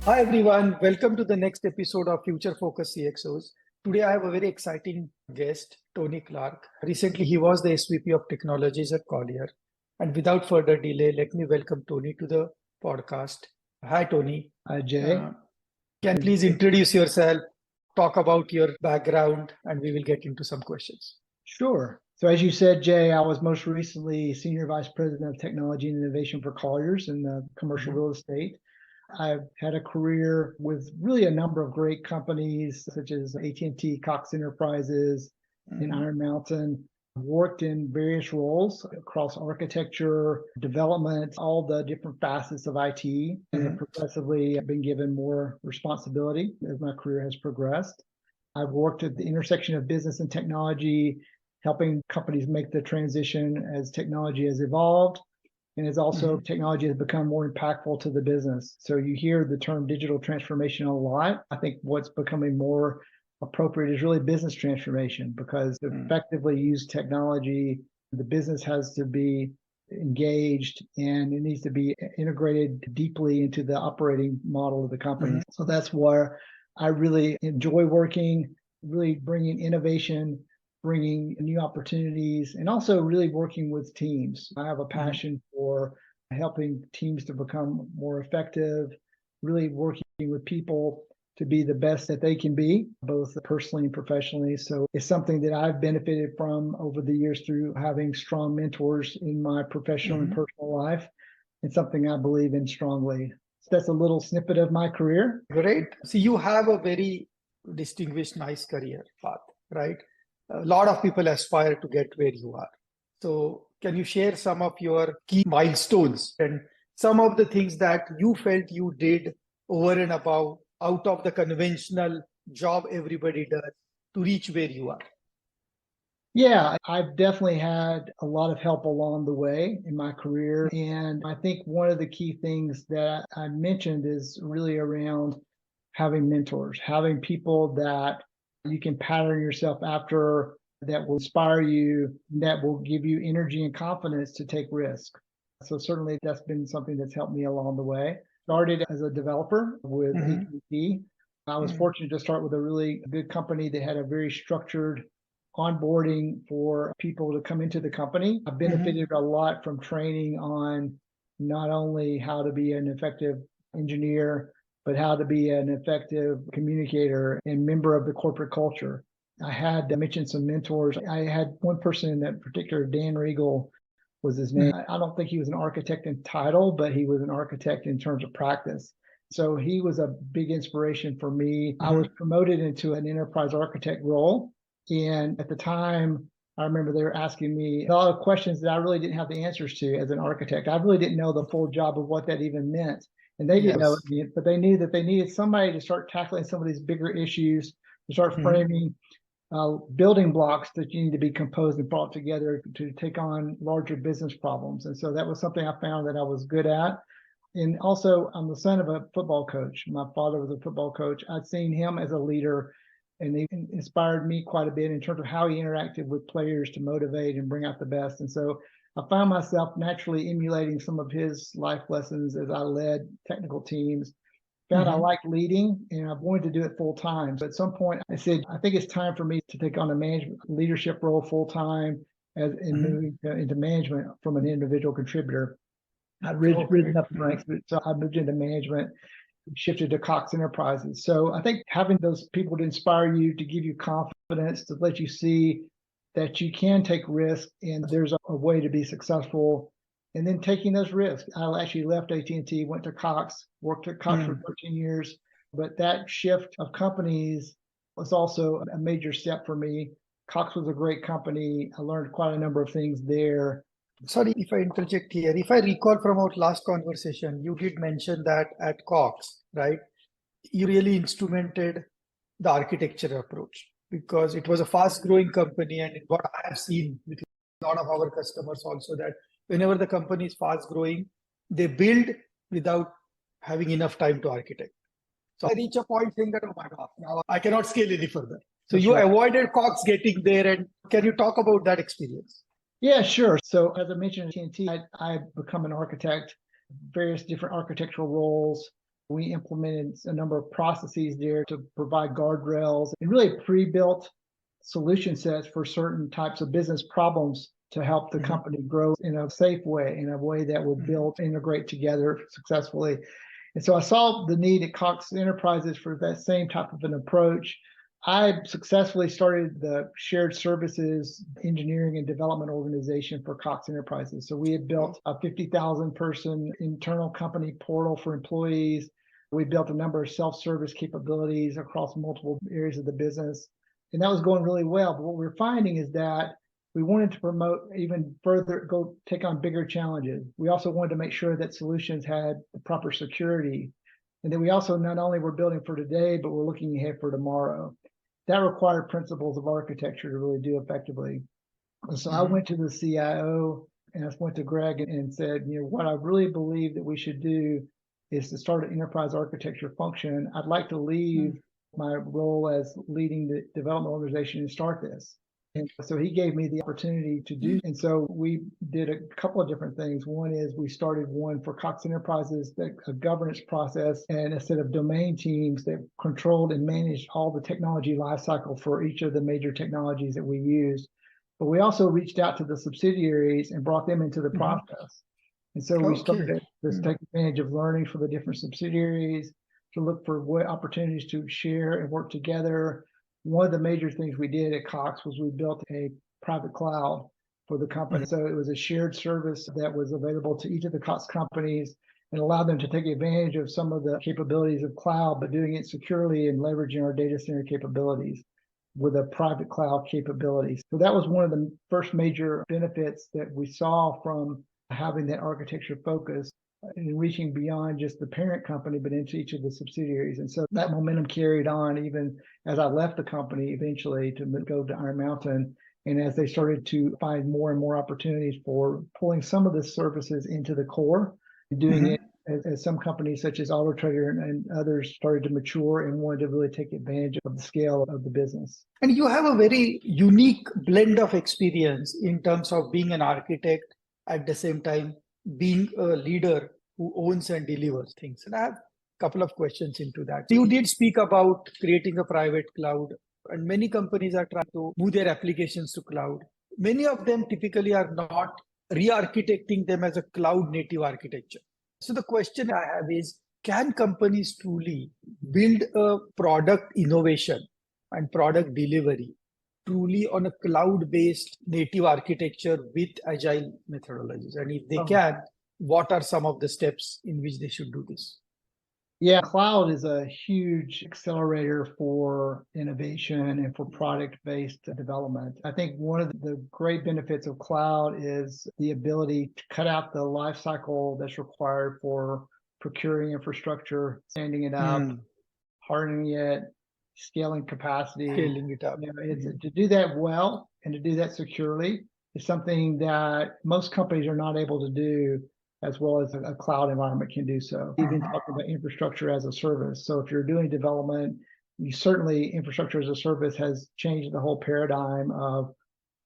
Hi everyone, welcome to the next episode of Future Focus CXOs. Today I have a very exciting guest, Tony Clark. Recently he was the SVP of Technologies at Collier. And without further delay, let me welcome Tony to the podcast. Hi Tony. Hi Jay. Can you please introduce yourself, talk about your background, and we will get into some questions. Sure. So as you said, Jay, I was most recently Senior Vice President of Technology and Innovation for Colliers in the commercial real estate. I've had a career with really a number of great companies such as AT&T, Cox Enterprises, and Iron Mountain. I've worked in various roles across architecture, development, all the different facets of IT, and have progressively been given more responsibility as my career has progressed. I've worked at the intersection of business and technology, helping companies make the transition as technology has evolved. And as also technology has become more impactful to the business. So you hear the term digital transformation a lot. I think what's becoming more appropriate is really business transformation, because to effectively use technology, the business has to be engaged and it needs to be integrated deeply into the operating model of the company. So that's where I really enjoy working, really bringing innovation, bringing new opportunities, and also really working with teams. I have a passion for helping teams to become more effective, really working with people to be the best that they can be, both personally and professionally. So it's something that I've benefited from over the years through having strong mentors in my professional and personal life, and something I believe in strongly. So that's a little snippet of my career. Great. So you have a very distinguished, nice career path, right? A lot of people aspire to get where you are. So can you share some of your key milestones and some of the things that you felt you did over and above, out of the conventional job everybody does, to reach where you are? Yeah, I've definitely had a lot of help along the way in my career. And I think one of the key things that I mentioned is really around having mentors, having people that you can pattern yourself after, that will inspire you, that will give you energy and confidence to take risk. So certainly that's been something that's helped me along the way. Started as a developer with AT&T. I was fortunate to start with a really good company that had a very structured onboarding for people to come into the company. I benefited a lot from training on not only how to be an effective engineer, but how to be an effective communicator and member of the corporate culture. I had mentioned some mentors. I had one person in that particular, Dan Riegel was his name. I don't think he was an architect in title, but he was an architect in terms of practice. So he was a big inspiration for me. I was promoted into an enterprise architect role. And at the time, I remember they were asking me a lot of questions that I really didn't have the answers to as an architect. I really didn't know the full job of what that even meant. And they didn't know it, but they knew that they needed somebody to start tackling some of these bigger issues, to start framing building blocks that you need to be composed and brought together to take on larger business problems. And so that was something I found that I was good at. And also, I'm the son of a football coach. My father was a football coach. I'd seen him as a leader, and he inspired me quite a bit in terms of how he interacted with players to motivate and bring out the best. And so I found myself naturally emulating some of his life lessons as I led technical teams. Found I liked leading, and I wanted to do it full time. But at some point, I said, I think it's time for me to take on a management leadership role full time and moving into management from an individual contributor. I'd risen up the ranks, so I moved into management, shifted to Cox Enterprises. So I think having those people to inspire you, to give you confidence, to let you see that you can take risks and there's a way to be successful, and then taking those risks. I actually left AT&T, went to Cox, worked at Cox for 13 years. But that shift of companies was also a major step for me. Cox was a great company. I learned quite a number of things there. Sorry if I interject here. If I recall from our last conversation, you did mention that at Cox, right, you really instrumented the architecture approach, because it was a fast growing company. And what I have seen with a lot of our customers also, that whenever the company is fast growing, they build without having enough time to architect. So I reach a point saying that, oh my God, now I cannot scale any further. So you avoided Cox getting there. And can you talk about that experience? Yeah, sure. So as I mentioned at AT&T, I've become an architect, various different architectural roles. We implemented a number of processes there to provide guardrails and really pre-built solution sets for certain types of business problems to help the company grow in a safe way, in a way that would build, integrate together successfully. And so I saw the need at Cox Enterprises for that same type of an approach. I successfully started the shared services engineering and development organization for Cox Enterprises. So we had built a 50,000 person internal company portal for employees. We built a number of self-service capabilities across multiple areas of the business. And that was going really well. But what we're finding is that we wanted to promote even further, go take on bigger challenges. We also wanted to make sure that solutions had the proper security. And then we also not only were building for today, but we're looking ahead for tomorrow. That required principles of architecture to really do effectively. And so I went to the CIO and I went to Greg and said, what I really believe that we should do is to start an enterprise architecture function. I'd like to leave my role as leading the development organization and start this. And so he gave me the opportunity to do. And so we did a couple of different things. One is we started one for Cox Enterprises, a governance process and a set of domain teams that controlled and managed all the technology lifecycle for each of the major technologies that we used. But we also reached out to the subsidiaries and brought them into the process. And so we started to take advantage of learning from the different subsidiaries, to look for what opportunities to share and work together. One of the major things we did at Cox was we built a private cloud for the company. So it was a shared service that was available to each of the Cox companies and allowed them to take advantage of some of the capabilities of cloud, but doing it securely and leveraging our data center capabilities with a private cloud capability. So that was one of the first major benefits that we saw from having that architecture focus and reaching beyond just the parent company, but into each of the subsidiaries. And so that momentum carried on even as I left the company eventually to go to Iron Mountain. And as they started to find more and more opportunities for pulling some of the services into the core, doing it as some companies such as Auto Trader and others started to mature and wanted to really take advantage of the scale of the business. And you have a very unique blend of experience in terms of being an architect, at the same time being a leader who owns and delivers things. And I have a couple of questions into that. You did speak about creating a private cloud, and many companies are trying to move their applications to cloud. Many of them typically are not re-architecting them as a cloud native architecture. So the question I have is, can companies truly build a product innovation and product delivery truly on a cloud-based native architecture with agile methodologies? And if they can, what are some of the steps in which they should do this? Yeah, cloud is a huge accelerator for innovation and for product-based development. I think one of the great benefits of cloud is the ability to cut out the life cycle that's required for procuring infrastructure, standing it up, hardening it, scaling capacity. Scaling it up. To do that well and to do that securely is something that most companies are not able to do as well as a cloud environment can do so. Even talking about infrastructure as a service. So if you're doing development, certainly infrastructure as a service has changed the whole paradigm of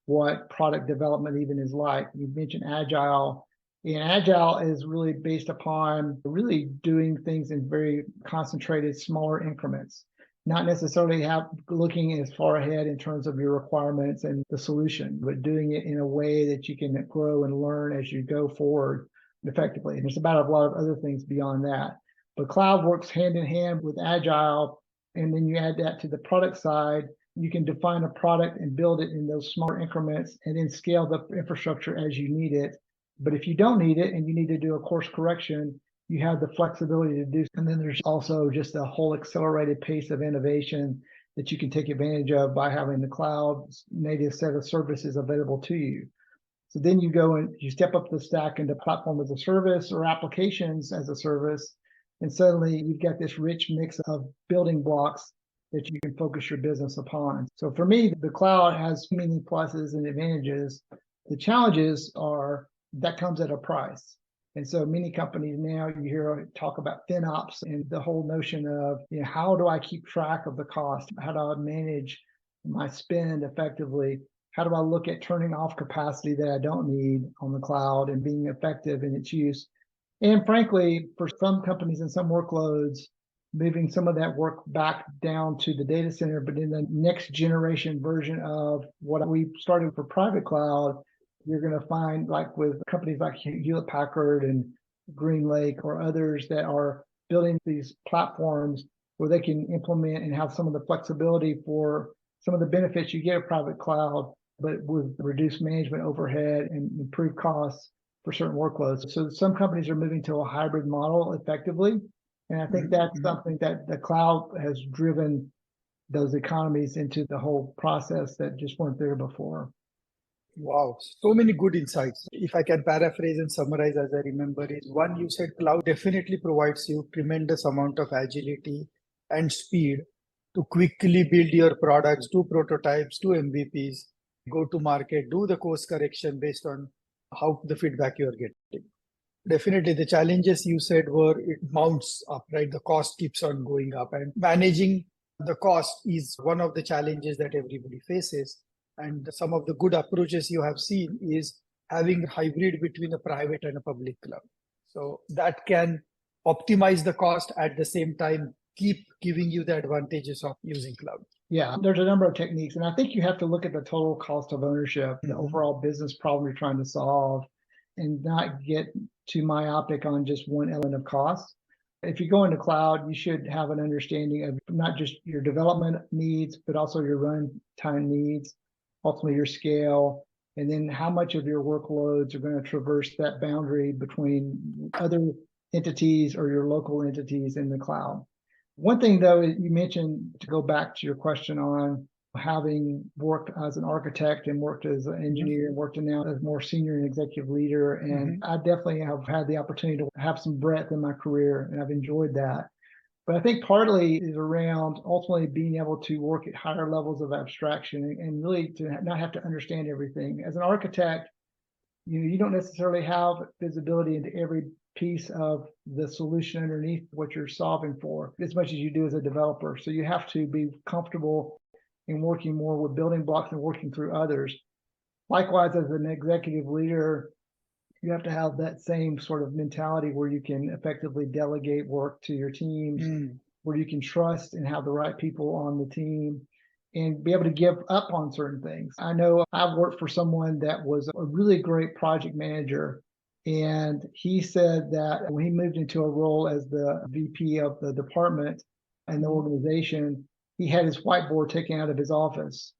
what product development even is like. You mentioned agile. And agile is really based upon really doing things in very concentrated, smaller increments. Not necessarily looking as far ahead in terms of your requirements and the solution, but doing it in a way that you can grow and learn as you go forward effectively. And there's about a lot of other things beyond that. But cloud works hand in hand with agile. And then you add that to the product side. You can define a product and build it in those smaller increments and then scale the infrastructure as you need it. But if you don't need it and you need to do a course correction, you have the flexibility to do. And then there's also just a whole accelerated pace of innovation that you can take advantage of by having the cloud native set of services available to you. So then you go and you step up the stack into platform as a service or applications as a service. And suddenly you've got this rich mix of building blocks that you can focus your business upon. So for me, the cloud has many pluses and advantages. The challenges are that comes at a price. And so many companies now, you hear talk about FinOps and the whole notion of, how do I keep track of the cost? How do I manage my spend effectively? How do I look at turning off capacity that I don't need on the cloud and being effective in its use? And frankly, for some companies and some workloads, moving some of that work back down to the data center, but in the next generation version of what we started for private cloud, you're going to find, like with companies like Hewlett Packard and Green Lake or others that are building these platforms where they can implement and have some of the flexibility for some of the benefits you get of private cloud, but with reduced management overhead and improved costs for certain workloads. So some companies are moving to a hybrid model effectively. And I think that's something that the cloud has driven those economies into the whole process that just weren't there before. Wow, so many good insights. If I can paraphrase and summarize as I remember, is one, you said cloud definitely provides you tremendous amount of agility and speed to quickly build your products, do prototypes, do MVPs, go to market, do the course correction based on how the feedback you're getting. Definitely the challenges you said were it mounts up, right? The cost keeps on going up, and managing the cost is one of the challenges that everybody faces. And some of the good approaches you have seen is having hybrid between a private and a public cloud. So that can optimize the cost at the same time, keep giving you the advantages of using cloud. Yeah, there's a number of techniques. And I think you have to look at the total cost of ownership, the overall business problem you're trying to solve, and not get too myopic on just one element of cost. If you go into cloud, you should have an understanding of not just your development needs, but also your runtime needs, ultimately your scale, and then how much of your workloads are going to traverse that boundary between other entities or your local entities in the cloud. One thing, though, you mentioned, to go back to your question on having worked as an architect and worked as an engineer and worked now as more senior and executive leader. And I definitely have had the opportunity to have some breadth in my career, and I've enjoyed that. But I think partly is around ultimately being able to work at higher levels of abstraction and really to not have to understand everything. As an architect, you don't necessarily have visibility into every piece of the solution underneath what you're solving for as much as you do as a developer. So you have to be comfortable in working more with building blocks and working through others. Likewise, as an executive leader, you have to have that same sort of mentality where you can effectively delegate work to your teams, where you can trust and have the right people on the team and be able to give up on certain things. I know I've worked for someone that was a really great project manager, and he said that when he moved into a role as the VP of the department and the organization, he had his whiteboard taken out of his office.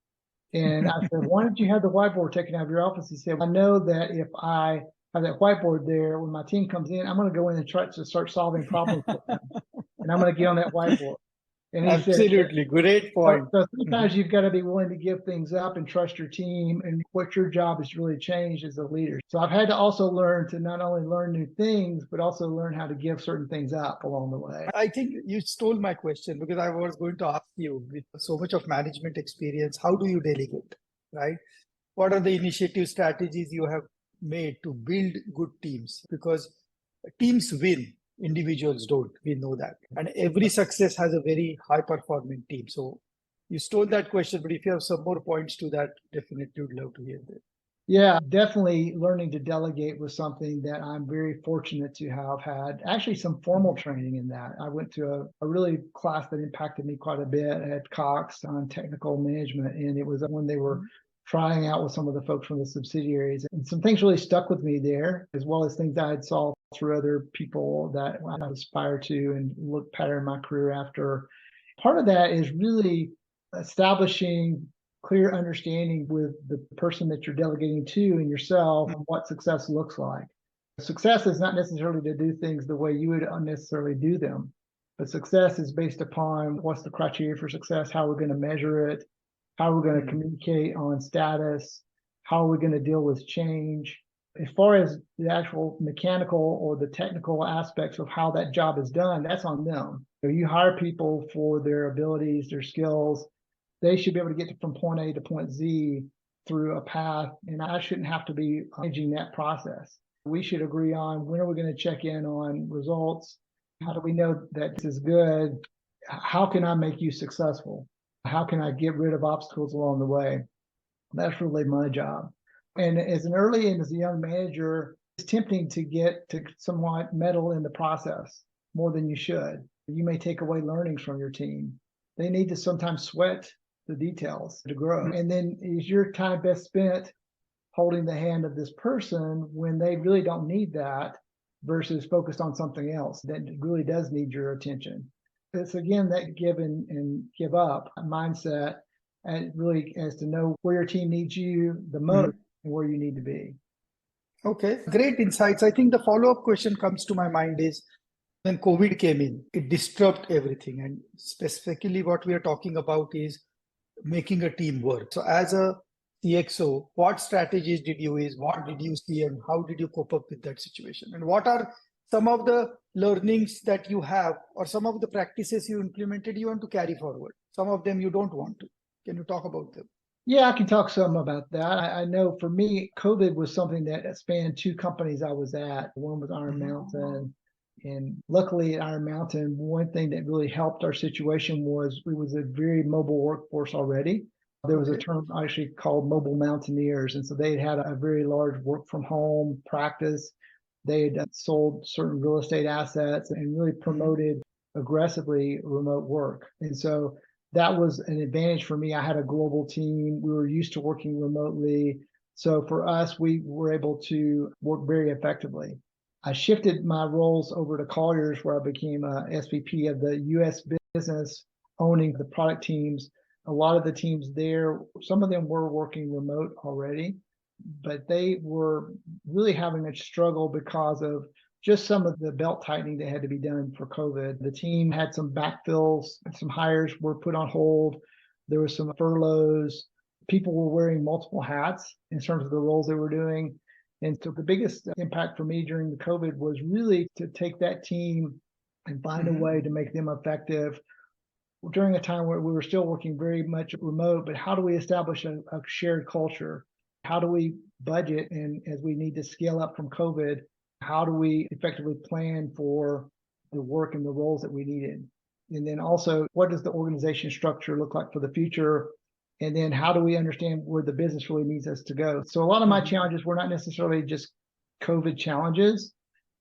And I said, why did you have the whiteboard taken out of your office? He said, I know that if I have that whiteboard there, when my team comes in, I'm going to go in and try to start solving problems with them. And I'm going to get on that whiteboard. And he Absolutely, said, great point. So sometimes you've got to be willing to give things up and trust your team, and what your job has really changed as a leader. So I've had to also learn to not only learn new things, but also learn how to give certain things up along the way. I think you stole my question, because I was going to ask you, with so much of management experience, how do you delegate, right? What are the initiative strategies you have made to build good teams? Because teams win, individuals don't. We know that. And every success has a very high performing team. So you stole that question, but if you have some more points to that, definitely would love to hear that. Yeah, definitely learning to delegate was something that I'm very fortunate to have had actually some formal training in that. I went to a really class that impacted me quite a bit at Cox on technical management. And it was when they were trying out with some of the folks from the subsidiaries. And some things really stuck with me there, as well as things I had saw through other people that I aspire to and look pattern my career after. Part of that is really establishing clear understanding with the person that you're delegating to and yourself and what success looks like. Success is not necessarily to do things the way you would unnecessarily do them, but success is based upon what's the criteria for success, how we're going to measure it, how we're going to communicate on status, how we're going to deal with change. As far as the actual mechanical or the technical aspects of how that job is done, that's on them. So you hire people for their abilities, their skills. They should be able to get from point A to point Z through a path, and I shouldn't have to be managing that process. We should agree on when are we going to check in on results? How do we know that this is good? How can I make you successful? How can I get rid of obstacles along the way? That's really my job. And as an early and as a young manager, tempting to get to somewhat meddle in the process more than you should. You may take away learnings from your team. They need to sometimes sweat the details to grow. And then is your time best spent holding the hand of this person when they really don't need that versus focused on something else that really does need your attention? It's again that give and give up mindset, and really as to know where your team needs you the most and where you need to be. Okay, great insights. I think the follow-up question comes to my mind is when COVID came in, it disrupted everything. And specifically what we are talking about is making a team work. So as a CXO, what strategies did you use? What did you see and how did you cope up with that situation? And what are some of the learnings that you have or some of the practices you implemented you want to carry forward? Some of them you don't want to. Can you talk about them? Yeah, I can talk some about that. I know for me, COVID was something that spanned two companies I was at. One was Iron Mountain. And luckily at Iron Mountain, one thing that really helped our situation was it was a very mobile workforce already. There was a term actually called mobile mountaineers. And so they had a very large work from home practice. They had sold certain real estate assets and really promoted aggressively remote work. And so that was an advantage for me. I had a global team. We were used to working remotely. So for us, we were able to work very effectively. I shifted my roles over to Colliers, where I became a SVP of the US business, owning the product teams. A lot of the teams there, some of them were working remote already, but they were really having a struggle because of just some of the belt tightening that had to be done for COVID. The team had some backfills, some hires were put on hold. There were some furloughs. People were wearing multiple hats in terms of the roles they were doing. And so the biggest impact for me during the COVID was really to take that team and find a way to make them effective during a time where we were still working very much remote. But how do we establish a shared culture? How do we budget? And as we need to scale up from COVID, how do we effectively plan for the work and the roles that we needed? And then also, what does the organization structure look like for the future? And then how do we understand where the business really needs us to go? So a lot of my challenges were not necessarily just COVID challenges.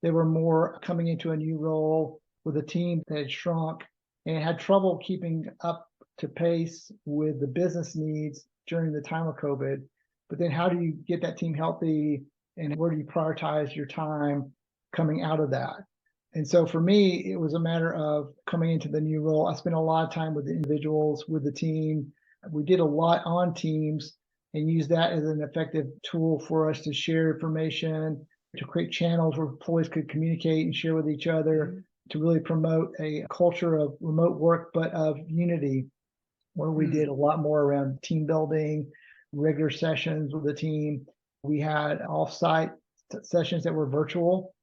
They were more coming into a new role with a team that had shrunk and had trouble keeping up to pace with the business needs during the time of COVID. But then how do you get that team healthy and where do you prioritize your time coming out of that? And so for me, it was a matter of coming into the new role. I spent a lot of time with the individuals, with the team. We did a lot on Teams and used that as an effective tool for us to share information, to create channels where employees could communicate and share with each other, to really promote a culture of remote work, but of unity, where we did a lot more around team building, regular sessions with the team. We had off-site sessions that were virtual,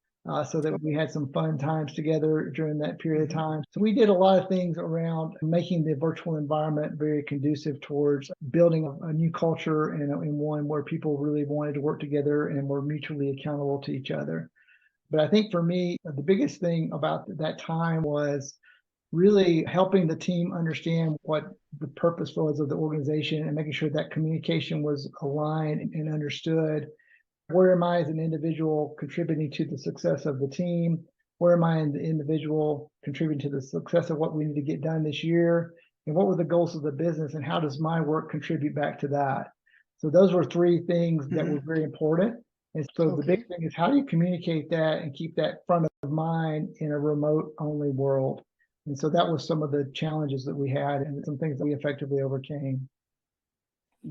so that we had some fun times together during that period of time. So we did a lot of things around making the virtual environment very conducive towards building a new culture and one where people really wanted to work together and were mutually accountable to each other. But I think for me, the biggest thing about that time was really helping the team understand what the purpose was of the organization and making sure that communication was aligned and understood. Where am I as an individual contributing to the success of the team? Where am I as an individual contributing to the success of what we need to get done this year? And what were the goals of the business and how does my work contribute back to that? So those were three things that were very important. And so the big thing is how do you communicate that and keep that front of mind in a remote only world? And so that was some of the challenges that we had and some things that we effectively overcame.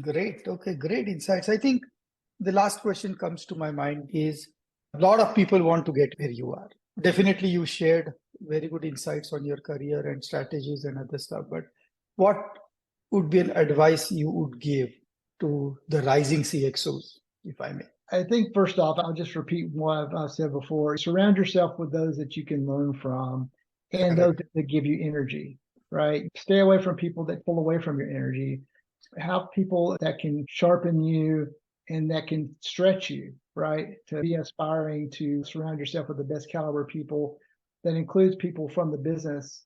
Great. Okay, great insights. I think the last question comes to my mind is a lot of people want to get where you are. Definitely you shared very good insights on your career and strategies and other stuff, but what would be an advice you would give to the rising CXOs, if I may? I think first off, I'll just repeat what I've said before. Surround yourself with those that you can learn from and those that give you energy, right? Stay away from people that pull away from your energy. Have people that can sharpen you and that can stretch you, right? To be aspiring to surround yourself with the best caliber people. That includes people from the business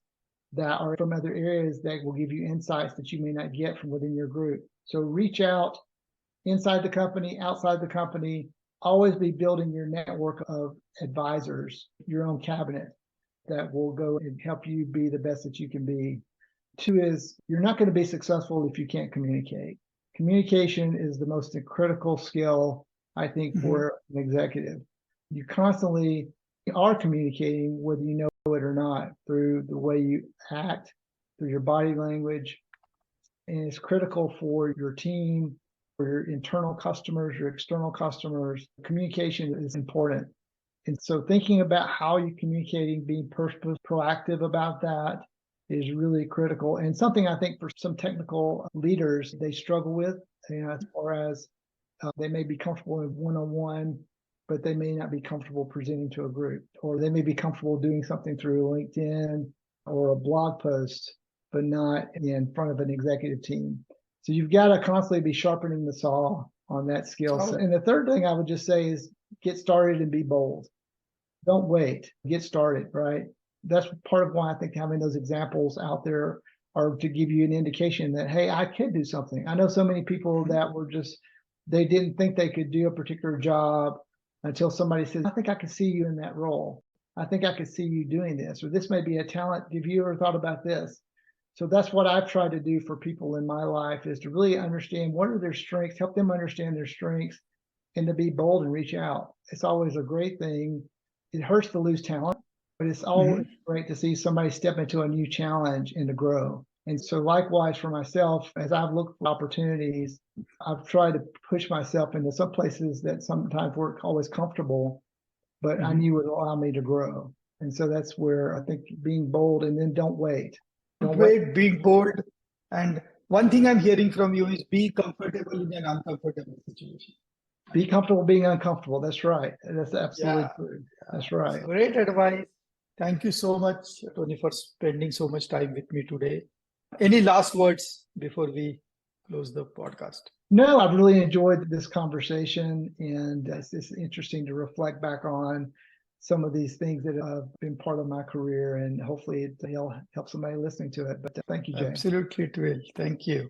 that are from other areas that will give you insights that you may not get from within your group. So reach out inside the company, outside the company, always be building your network of advisors, your own cabinet that will go and help you be the best that you can be. 2 is you're not going to be successful if you can't communicate. Communication is the most critical skill, I think, for an executive. You constantly are communicating, whether you know it or not, through the way you act, through your body language. And it's critical for your team, for your internal customers, your external customers. Communication is important. And so thinking about how you're communicating, being proactive about that is really critical. And something I think for some technical leaders, they struggle with, as far as they may be comfortable in one-on-one, but they may not be comfortable presenting to a group, or they may be comfortable doing something through LinkedIn or a blog post, but not in front of an executive team. So you've got to constantly be sharpening the saw on that skill set. And the third thing I would just say is get started and be bold. Don't wait, get started, right? That's part of why I think having those examples out there are to give you an indication that, hey, I could do something. I know so many people that were just, they didn't think they could do a particular job until somebody says, I think I could see you in that role. I think I could see you doing this, or this may be a talent. Have you ever thought about this? So that's what I've tried to do for people in my life, is to really understand what are their strengths, help them understand their strengths, and to be bold and reach out. It's always a great thing. It hurts to lose talent, but it's always great to see somebody step into a new challenge and to grow. And so likewise for myself, as I've looked for opportunities, I've tried to push myself into some places that sometimes weren't always comfortable, but I knew would allow me to grow. And so that's where I think being bold, and then don't wait. Don't wait, being bold. And one thing I'm hearing from you is be comfortable in an uncomfortable situation. Be comfortable being uncomfortable. That's right. That's absolutely true. That's right. Great advice. Thank you so much, Tony, for spending so much time with me today. Any last words before we close the podcast? No, I've really enjoyed this conversation, and it's interesting to reflect back on some of these things that have been part of my career, and hopefully it'll help somebody listening to it. But thank you, Jay. Absolutely, it will. Thank you.